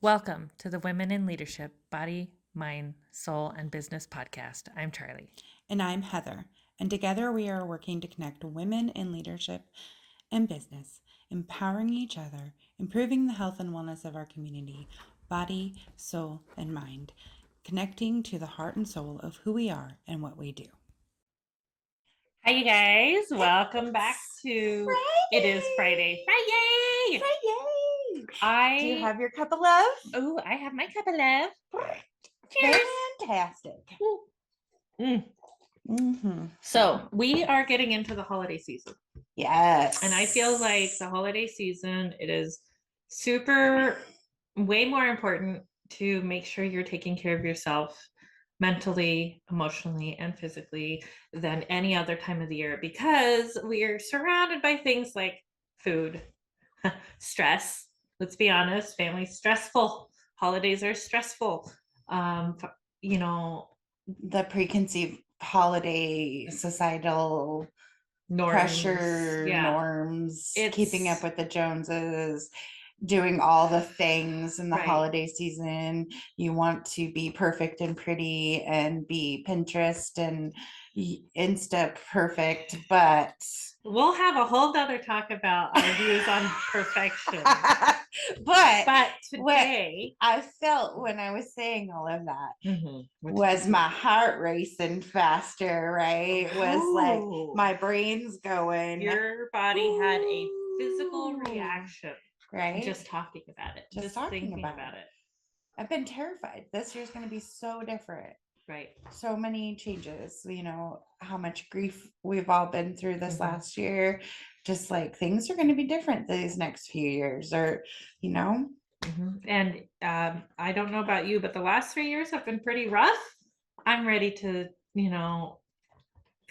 Welcome to the Women in Leadership Body, Mind, Soul, and Business podcast. I'm Charlie. And I'm Heather. And together we are working to connect women in leadership and business, empowering each other, improving the health and wellness of our community, body, soul, and mind, connecting to the heart and soul of who we are and what we do. Hi, you guys. Welcome back to Friday. It is Friday. Friday! Friday! Do you have your cup of love? Oh, I have my cup of love. Cheers! Fantastic. So we are getting into the holiday season. Yes. And I feel like the holiday season, it is way more important to make sure you're taking care of yourself mentally, emotionally, and physically than any other time of the year, because we are surrounded by things like food, stress. Let's be honest, family's stressful. Holidays are stressful. The preconceived holiday societal pressure, norms, keeping up with the Joneses, doing all the things in the holiday season. You want to be perfect and pretty and be Pinterest and Insta perfect, but we'll have a whole other talk about our views on perfection. but today, I felt when I was saying all of that was my heart racing faster, right? Was like my brain's going. Your body had a physical reaction, right? Just talking about it. Just thinking about it. I've been terrified. This year's going to be so different. Right. So many changes, how much grief we've all been through this last year. Just like things are going to be different these next few years, or. And I don't know about you, but the last 3 years have been pretty rough. I'm ready to,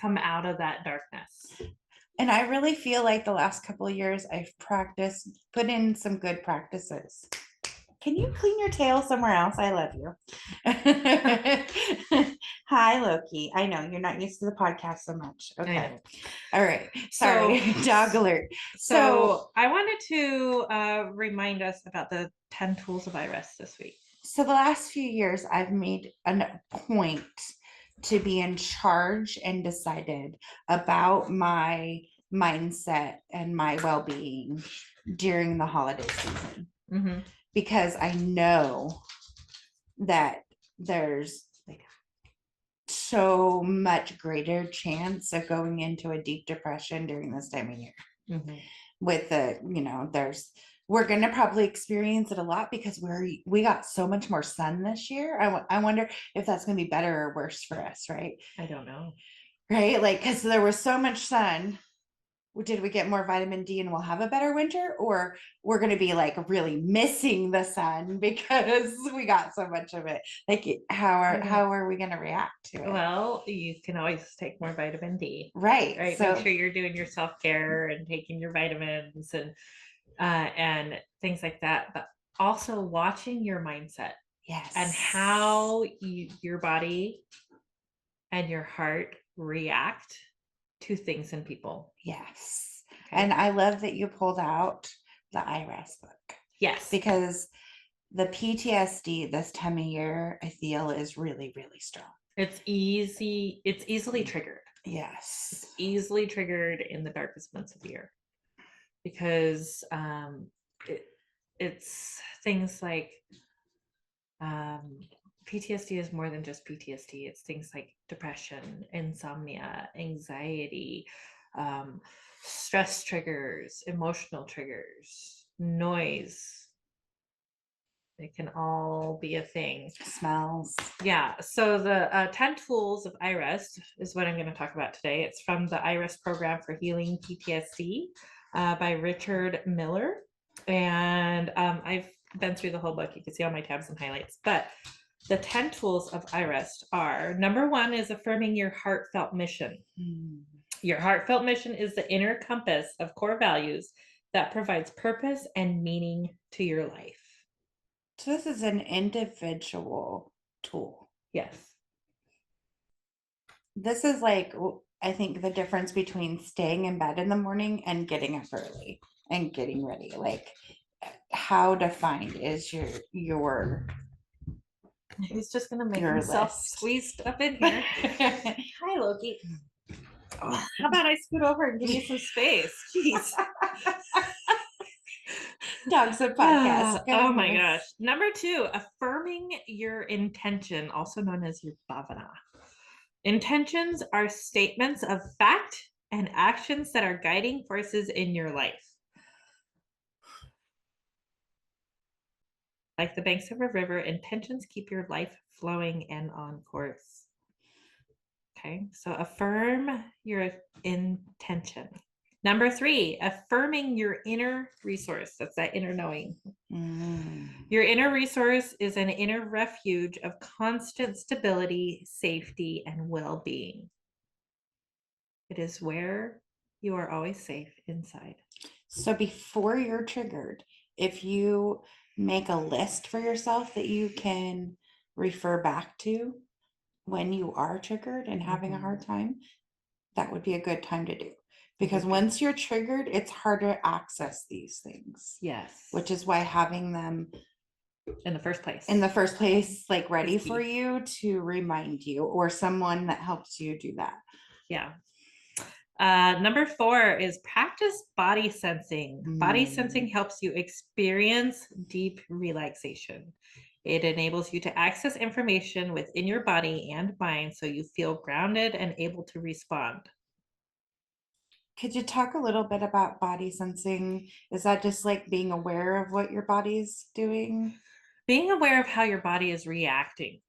come out of that darkness. And I really feel like the last couple of years I've put in some good practices. Can you clean your tail somewhere else? I love you. Hi, Loki. I know you're not used to the podcast so much. Okay. All right. Sorry. Dog alert. So I wanted to remind us about the 10 tools of iRest this week. So the last few years, I've made a point to be in charge and decided about my mindset and my well-being during the holiday season. Because I know that there's so much greater chance of going into a deep depression during this time of year. With we're going to probably experience it a lot because we got so much more sun this year. I wonder if that's going to be better or worse for us, right? I don't know. Right? Like, because there was so much sun. Did we get more vitamin D and we'll have a better winter, or we're going to be like really missing the sun because we got so much of it? Like, how are we going to react to it? Well, you can always take more vitamin D. Right. So make sure you're doing your self-care and taking your vitamins and things like that, but also watching your mindset. Yes. And how your body and your heart react to things and people. Yes. Okay. And I love that you pulled out the iRest book. Yes. Because the PTSD this time of year, I feel, is really, really strong. It's easily triggered. Yes. It's easily triggered in the darkest months of the year. Because it's things like PTSD is more than just PTSD. It's things like depression, insomnia, anxiety, stress triggers, emotional triggers, noise. It can all be a thing. Smells. Yeah. So the 10 tools of iRest is what I'm going to talk about today. It's from the iRest program for healing PTSD by Richard Miller. And I've been through the whole book. You can see all my tabs and highlights. But the 10 tools of iRest are: number 1 is affirming your heartfelt mission. Your heartfelt mission is the inner compass of core values that provides purpose and meaning to your life. So this is an individual tool. Yes. This is like, I think, the difference between staying in bed in the morning and getting up early and getting ready. Like, how defined is your He's just gonna make your himself list? squeezed up in here. Hi, Loki. How about I scoot over and give you some space? Jeez. Dogs and podcast. Oh my gosh. Number 2, affirming your intention, also known as your bhavana. Intentions are statements of fact and actions that are guiding forces in your life. Like the banks of a river, intentions keep your life flowing and on course. Okay, so affirm your intention. Number 3, affirming your inner resource. That's that inner knowing. Your inner resource is an inner refuge of constant stability, safety, and well-being. It is where you are always safe inside. So before you're triggered, if you make a list for yourself that you can refer back to when you are triggered and having a hard time, that would be a good time to do. Because once you're triggered, it's harder to access these things. Yes. Which is why having them in the first place, like ready for you to remind you, or someone that helps you do that. Yeah. Number 4 is practice body sensing. Body sensing helps you experience deep relaxation. It enables you to access information within your body and mind so you feel grounded and able to respond. Could you talk a little bit about body sensing? Is that just like being aware of what your body's doing? Being aware of how your body is reacting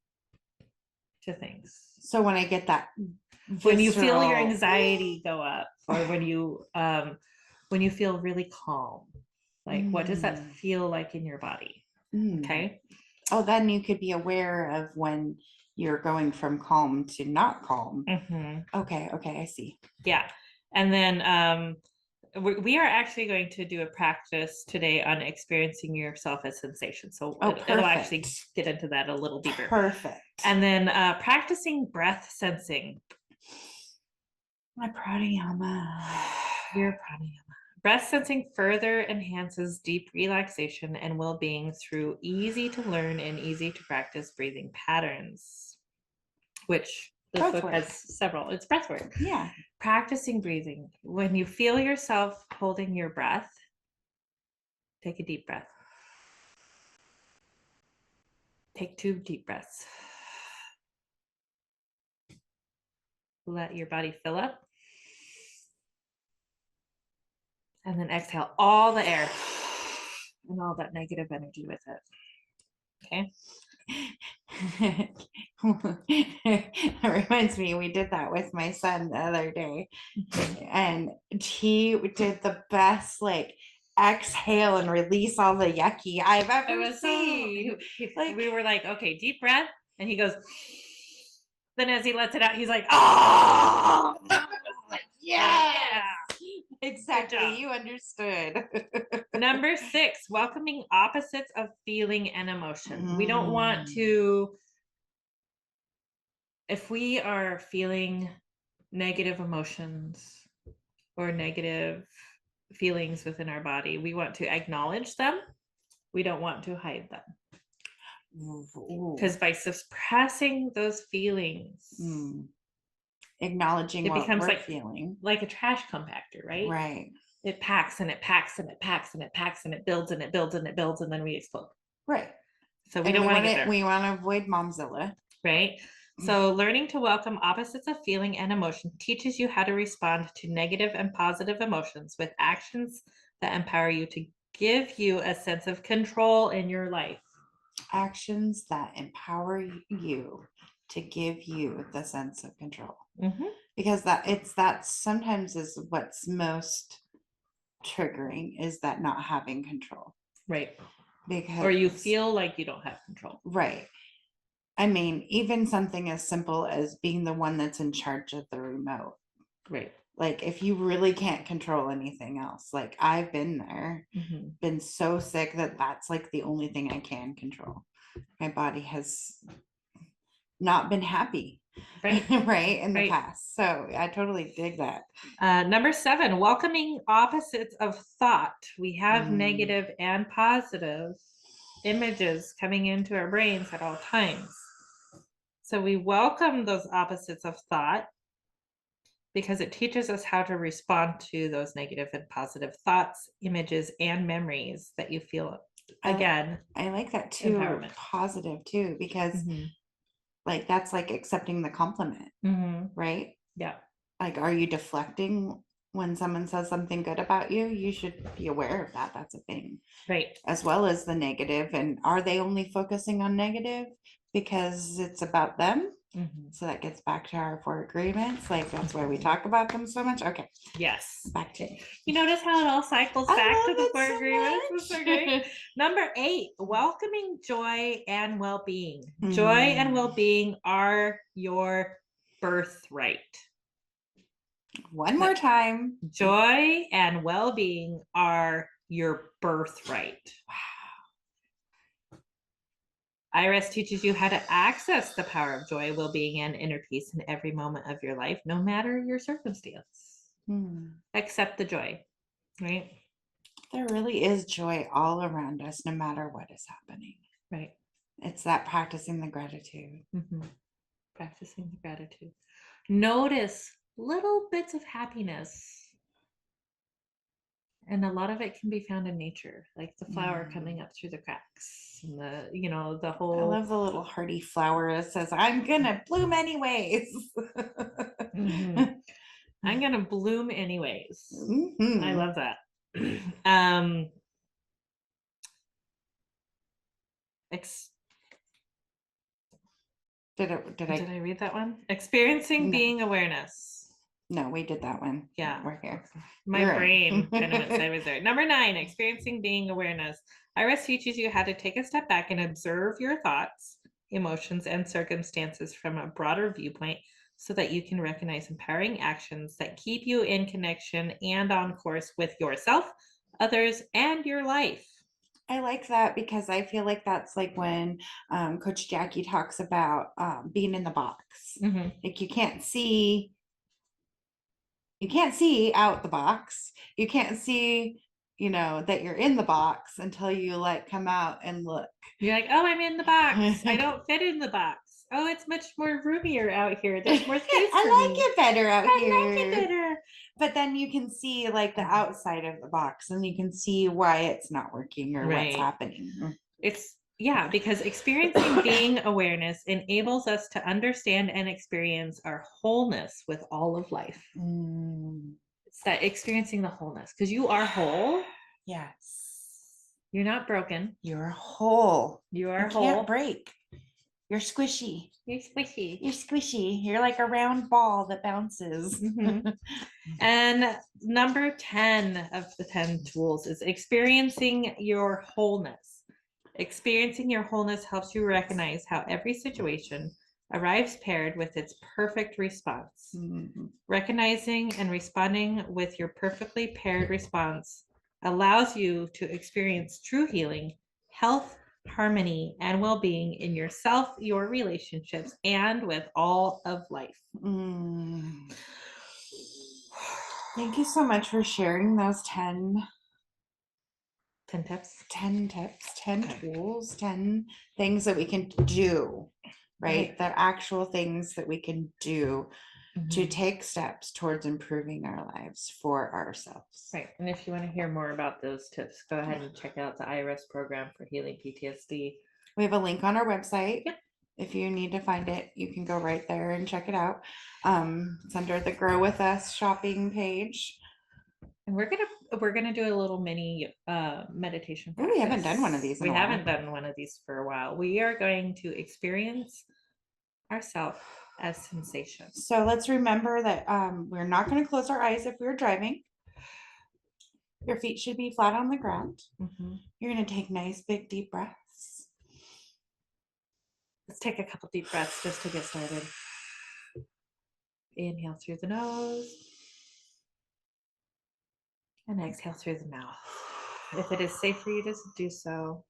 to things. So when I get that when you feel your anxiety go up, or when you feel really calm, like what does that feel like in your body? Okay. Oh, then you could be aware of when you're going from calm to not calm. Okay, I see. Yeah. And then we are actually going to do a practice today on experiencing yourself as sensation. So it'll actually get into that a little deeper. Perfect. And then practicing breath sensing. My pranayama. Your pranayama. Breath sensing further enhances deep relaxation and well-being through easy to learn and easy to practice breathing patterns, which this book has several. It's breath work. Yeah. Practicing breathing. When you feel yourself holding your breath, take a deep breath. Take 2 deep breaths. Let your body fill up. And then exhale all the air and all that negative energy with it. Okay. That reminds me, we did that with my son the other day, and he did the best like exhale and release all the yucky I've ever seen. Like, we were like, okay, deep breath, and he goes. Then as he lets it out, he's like, oh, yeah. Exactly. You understood. Number 6, welcoming opposites of feeling and emotion. We don't want to, if we are feeling negative emotions or negative feelings within our body, we want to acknowledge them. We don't want to hide them. Because by suppressing those feelings, acknowledging it what becomes we're like feeling, like a trash compactor, right? Right. It packs and it packs and it packs and it packs and it builds and it builds and it builds, and then we explode. Right. So we don't want to get there. We want to avoid momzilla. Right. So learning to welcome opposites of feeling and emotion teaches you how to respond to negative and positive emotions with actions that empower you to give you a sense of control in your life. Actions that empower you to give you the sense of control. Because that sometimes is what's most triggering, is that not having control. Right. Because or you feel like you don't have control. Right. I mean, even something as simple as being the one that's in charge of the remote. Right. Like if you really can't control anything else, like I've been there, been so sick that that's like the only thing I can control. My body has not been happy. Right. Right. In the Right. past. So I totally dig that. Number 7, welcoming opposites of thought. We have negative and positive images coming into our brains at all times. So we welcome those opposites of thought because it teaches us how to respond to those negative and positive thoughts, images, and memories that you feel. Again, I like that too. Empowerment. Positive too, because like that's like accepting the compliment, right? Yeah. Like, are you deflecting when someone says something good about you? You should be aware of that. That's a thing. Right. As well as the negative. And are they only focusing on negative because it's about them? So that gets back to our 4 agreements. Like, that's why we talk about them so much. Okay. Yes. Back to you notice how it all cycles back to the 4 so agreements. So great. Number 8, welcoming joy and well-being. Joy and well-being are your birthright. One more time. Joy and well-being are your birthright. Wow. iRest teaches you how to access the power of joy, well-being, and inner peace in every moment of your life, no matter your circumstance. Accept the joy, right? There really is joy all around us, no matter what is happening. Right. It's that practicing the gratitude. Practicing the gratitude. Notice little bits of happiness. And a lot of it can be found in nature, like the flower coming up through the cracks and the whole. I love the little hardy flower that says, I'm gonna bloom anyways. I'm gonna bloom anyways. I love that. Did I read that one? Experiencing being awareness. No, we did that one. Yeah. We're here. My brain kind of went sideways there. Number 9, experiencing being awareness. iRest teaches you how to take a step back and observe your thoughts, emotions, and circumstances from a broader viewpoint so that you can recognize empowering actions that keep you in connection and on course with yourself, others, and your life. I like that because I feel like that's like when Coach Jackie talks about being in the box. Like you can't see out the box. You can't see, that you're in the box until you like come out and look. You're like, oh, I'm in the box. I don't fit in the box. Oh, it's much more roomier out here. There's more space I like it better out here. I like it better. But then you can see like the outside of the box and you can see why it's not working or what's happening. Because experiencing being awareness enables us to understand and experience our wholeness with all of life. It's that experiencing the wholeness because you are whole. Yes. You're not broken. You're whole. You are whole. Can't break. You're squishy. You're squishy. You're squishy. You're like a round ball that bounces. And number 10 of the 10 tools is experiencing your wholeness. Experiencing your wholeness helps you recognize how every situation arrives paired with its perfect response. Recognizing and responding with your perfectly paired response allows you to experience true healing, health, harmony, and well-being in yourself, your relationships, and with all of life. Thank you so much for sharing those 10 tips, 10 tools, 10 things that we can do, right? The actual things that we can do to take steps towards improving our lives for ourselves. Right. And if you want to hear more about those tips, go ahead and check out the iRest program for healing PTSD. We have a link on our website. If you need to find it, you can go right there and check it out. It's under the Grow With Us shopping page. And we're gonna do a little mini meditation practice. We haven't done one of these. We haven't done one of these for a while. We are going to experience ourselves as sensation. So let's remember that we're not going to close our eyes if we're driving. Your feet should be flat on the ground. You're going to take nice big deep breaths. Let's take a couple deep breaths just to get started. Inhale through the nose and exhale through the mouth. If it is safe for you to do so,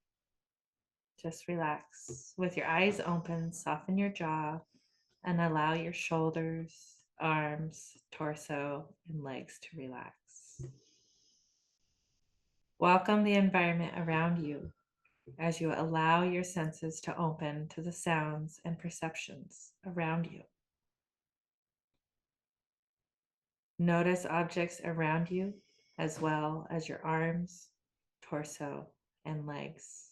Just relax. With your eyes open, soften your jaw and allow your shoulders, arms, torso, and legs to relax. Welcome the environment around you as you allow your senses to open to the sounds and perceptions around you. Notice objects around you as well as your arms, torso, and legs.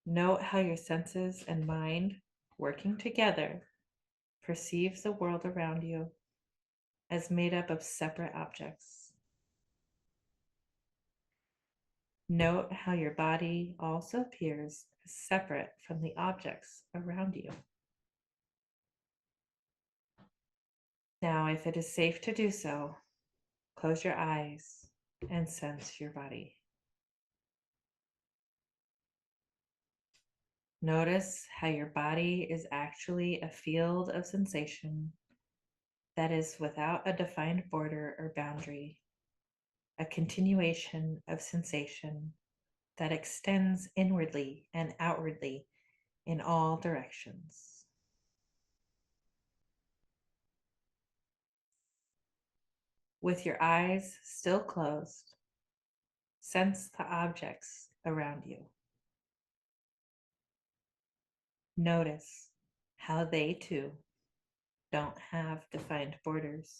Note how your senses and mind, working together, perceives the world around you as made up of separate objects. Note how your body also appears as separate from the objects around you. Now, if it is safe to do so, close your eyes and sense your body. Notice how your body is actually a field of sensation that is without a defined border or boundary, a continuation of sensation that extends inwardly and outwardly in all directions. With your eyes still closed, sense the objects around you. Notice how they too don't have defined borders.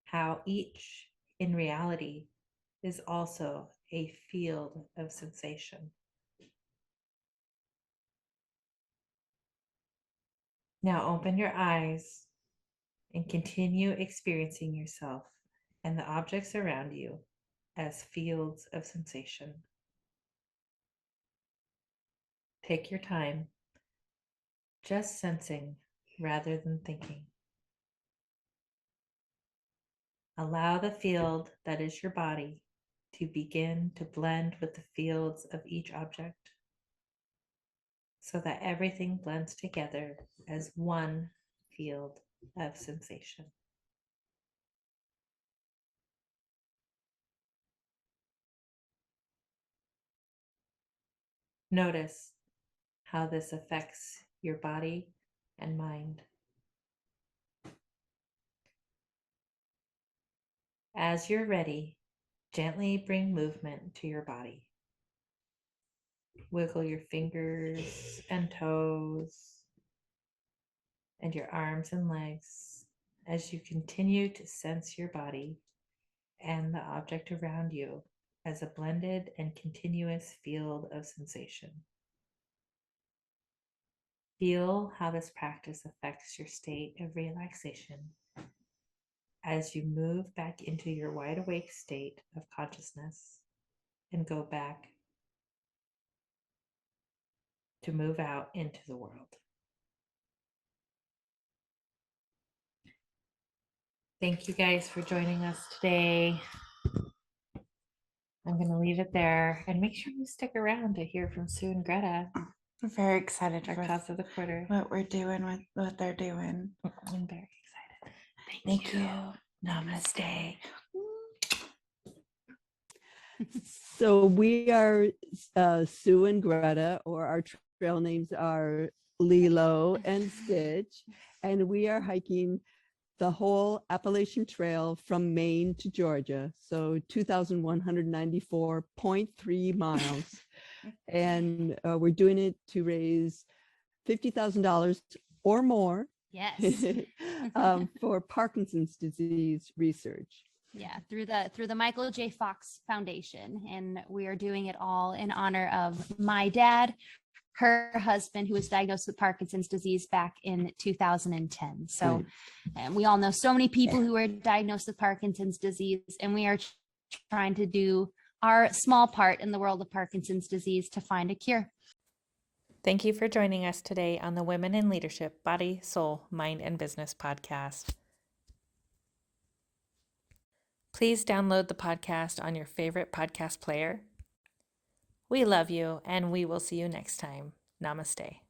How each in reality is also a field of sensation. Now open your eyes and continue experiencing yourself and the objects around you as fields of sensation. Take your time, just sensing rather than thinking. Allow the field that is your body to begin to blend with the fields of each object so that everything blends together as one field of sensation. Notice how this affects your body and mind. As you're ready, gently bring movement to your body. Wiggle your fingers and toes and your arms and legs as you continue to sense your body and the object around you as a blended and continuous field of sensation. Feel how this practice affects your state of relaxation as you move back into your wide awake state of consciousness and go back to move out into the world. Thank you guys for joining us today. I'm going to leave it there and make sure you stick around to hear from Sue and Greta. I'm very excited Our for cause of the quarter. what we're doing, with what they're doing. I'm very excited. Thank you. Namaste. So we are Sue and Greta, or our trail names are Lilo and Stitch, and we are hiking the whole Appalachian Trail from Maine to Georgia, so 2,194.3 miles. And we're doing it to raise $50,000 or more. Yes. For Parkinson's disease research. Yeah, through the Michael J. Fox Foundation, and we are doing it all in honor of my dad, her husband, who was diagnosed with Parkinson's disease back in 2010. So, and we all know so many people who are diagnosed with Parkinson's disease, and we are trying to do our small part in the world of Parkinson's disease to find a cure. Thank you for joining us today on the Women in Leadership Body, Soul, Mind, and Business podcast. Please download the podcast on your favorite podcast player. We love you, and we will see you next time. Namaste.